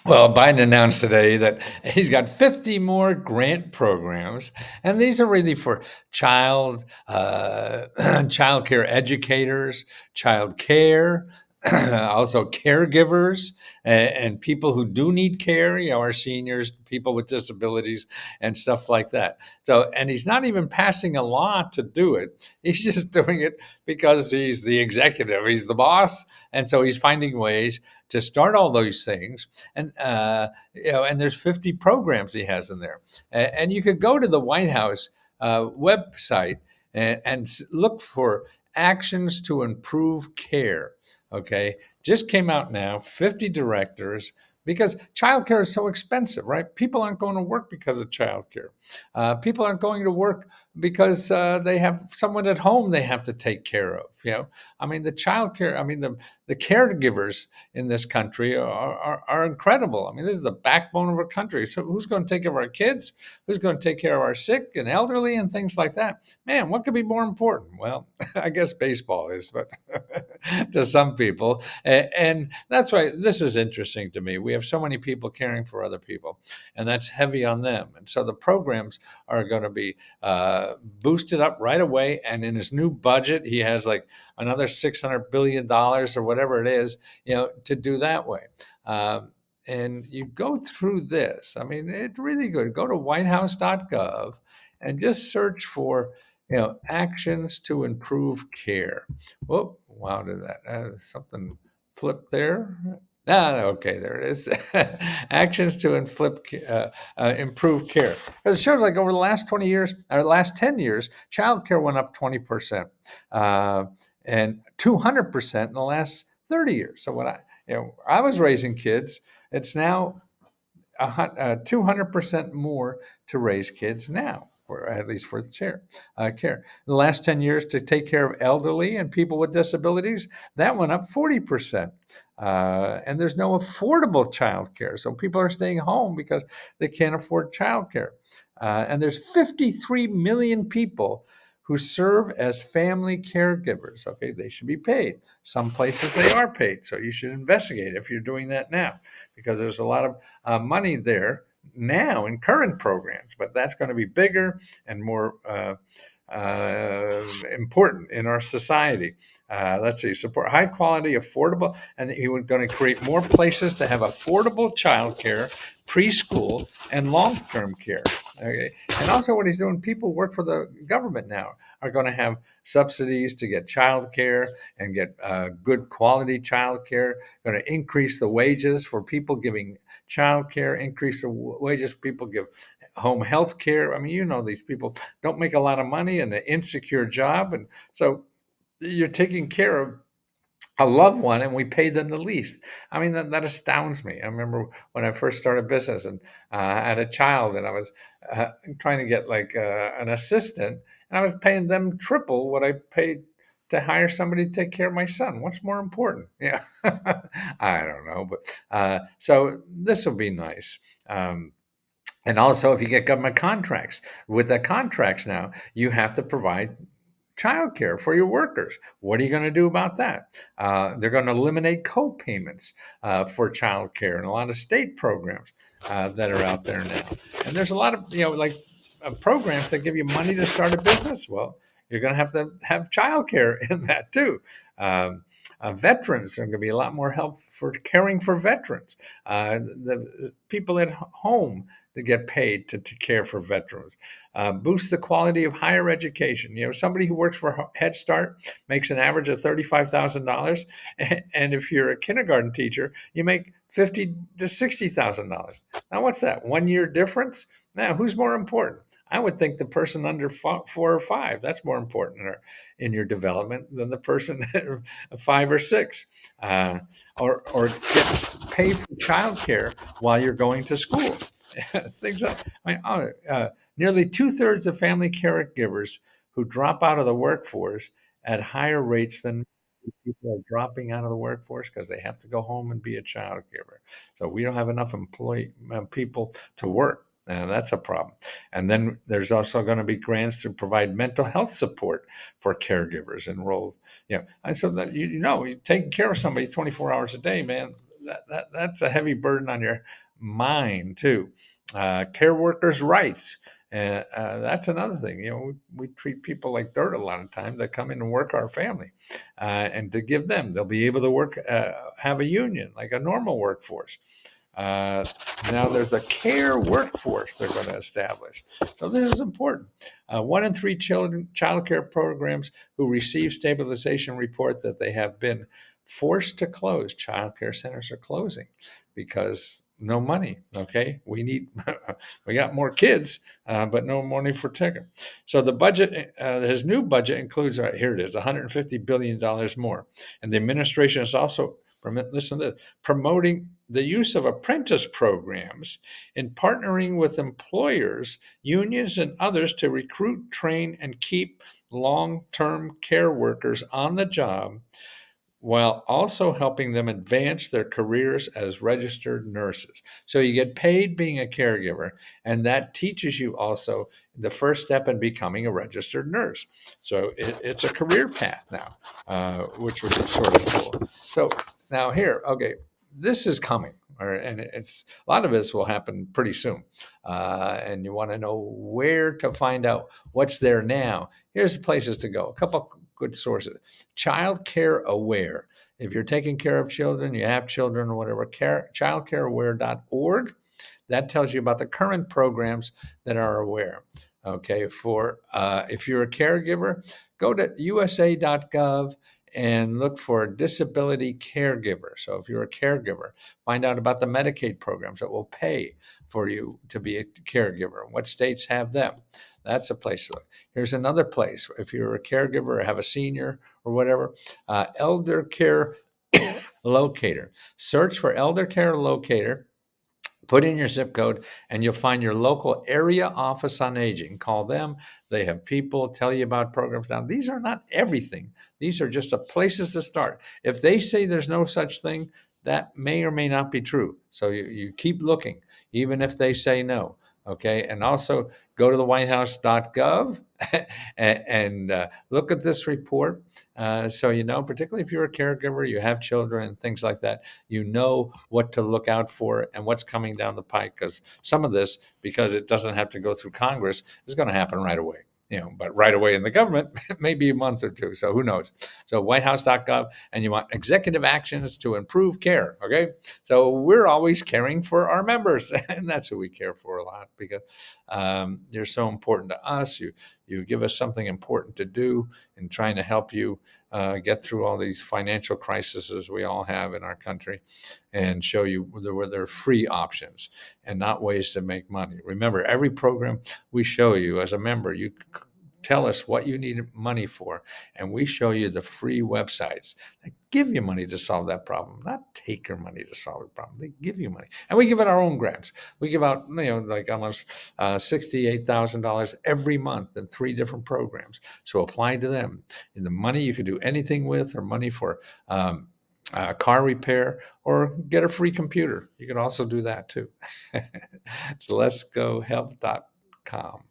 Well, Biden announced today that he's got 50 more grant programs, and these are really for child care educators, child care, also caregivers, and people who do need care. Our seniors, people with disabilities, and stuff like that. So, and he's not even passing a law to do it. He's just doing it because he's the executive, he's the boss, and so he's finding ways to start all those things and there's 50 programs he has in there. And you could go to the White House website and look for actions to improve care. Okay, just came out now, 50 directors, because childcare is so expensive, right? People aren't going to work because of childcare. People aren't going to work because they have someone at home they have to take care of. I mean, the childcare, I mean, the caregivers in this country are incredible. I mean, this is the backbone of our country. So who's going to take care of our kids? Who's going to take care of our sick and elderly and things like that? Man, what could be more important? Well, I guess baseball is, but to some people. And that's why this is interesting to me. We have so many people caring for other people, and that's heavy on them. And so the programs are going to be boosted up right away. And in his new budget, he has like another $600 billion or whatever it is, to do that way. And you go through this. I mean, it's really good. Go to whitehouse.gov and just search for, actions to improve care. Whoop! Wow, did that something flip there? Ah, okay, there it is. Actions to improve care. Because it shows like over the last 20 years, or last 10 years, child care went up 20%, uh, and 200% in the last 30 years. So when I was raising kids, it's now 200% more to raise kids now, or at least for care. In the last 10 years, to take care of elderly and people with disabilities, that went up 40%. And there's no affordable child care. So people are staying home because they can't afford child care. And there's 53 million people who serve as family caregivers. Okay, they should be paid. Some places they are paid. So you should investigate if you're doing that now, because there's a lot of money there now in current programs, but that's going to be bigger and more important in our society. Let's see, support high quality, affordable, and he was going to create more places to have affordable childcare, preschool, and long-term care. Okay, and also what he's doing, people who work for the government now are going to have subsidies to get childcare and get good quality childcare. Going to increase the wages for people giving childcare, increase the wages for people give home health care. I mean, these people don't make a lot of money and an insecure job, and so you're taking care of a loved one and we pay them the least. I mean, that astounds me. I remember when I first started business and I had a child and I was trying to get like an assistant, and I was paying them triple what I paid to hire somebody to take care of my son. What's more important? Yeah. I don't know, but so this will be nice. And also, if you get government contracts, with the contracts now, you have to provide childcare for your workers. What are you going to do about that? They're going to eliminate co-payments for childcare and a lot of state programs that are out there now. And there's a lot of like programs that give you money to start a business. Well, you're going to have childcare in that too. Veterans are going to be a lot more help for caring for veterans. The people at home to get paid to care for veterans. Boost the quality of higher education. Somebody who works for Head Start makes an average of $35,000, and if you're a kindergarten teacher, you make $50,000 to $60,000. Now, what's that? 1 year difference? Now, who's more important? I would think the person under 4 or 5. That's more important in your development than the person at 5 or 6. Uh, or get paid for childcare while you're going to school. Things like, nearly 2/3 of family caregivers who drop out of the workforce at higher rates than people are dropping out of the workforce because they have to go home and be a child giver. So we don't have enough employee people to work. And that's a problem. And then there's also going to be grants to provide mental health support for caregivers enrolled. And so that you're taking care of somebody 24 hours a day, man. that's a heavy burden on your mind too. Care workers' rights. That's another thing. We treat people like dirt a lot of times that come in and work our family, and to give them, they'll be able to work, have a union like a normal workforce. Uh, Now there's a care workforce they're going to establish. So this is important. 1 in 3 children child care programs who receive stabilization report that they have been forced to close. Child care centers are closing because no money. Okay, we got more kids, but no money for ticket. So the budget, his new budget includes, right here it is, $150 billion more, and the administration is also, listen to this, promoting the use of apprentice programs in partnering with employers, unions, and others to recruit, train, and keep long-term care workers on the job while also helping them advance their careers as registered nurses. So you get paid being a caregiver, and that teaches you also the first step in becoming a registered nurse. So it's a career path now, which would be sort of cool. So now here, okay, this is coming. And it's a lot of this will happen pretty soon, and you want to know where to find out what's there now. Here's the places to go. A couple good sources. Child Care Aware. If you're taking care of children, you have children or whatever, childcareaware.org. That tells you about the current programs that are aware. Okay, for if you're a caregiver, go to usa.gov and look for disability caregiver. So if you're a caregiver, find out about the Medicaid programs that will pay for you to be a caregiver and what states have them. That's a place to look. Here's another place. If you're a caregiver or have a senior or whatever, Elder Care Locator. Search for Elder Care Locator, put in your zip code, and you'll find your local area office on aging. Call them. They have people tell you about programs. Now, these are not everything. These are just places to start. If they say there's no such thing, that may or may not be true. So you keep looking, even if they say no. Okay. And also go to the whitehouse.gov and look at this report. So, particularly if you're a caregiver, you have children and things like that, you know what to look out for and what's coming down the pike. Because some of this, because it doesn't have to go through Congress, is going to happen right away. But right away in the government, maybe a month or two. So who knows? So whitehouse.gov, and you want executive actions to improve care. Okay. So we're always caring for our members, and that's who we care for a lot, because you're so important to us. You give us something important to do in trying to help you get through all these financial crises we all have in our country, and show you where there are free options and not ways to make money. Remember, every program we show you as a member, you tell us what you need money for, and we show you the free websites that give you money to solve that problem, not take your money to solve the problem. They give you money, and we give it our own grants. We give out, like almost $68,000 every month in 3 different programs. So apply to them. And the money you could do anything with, or money for car repair, or get a free computer. You can also do that too. It's letsgohelp.com.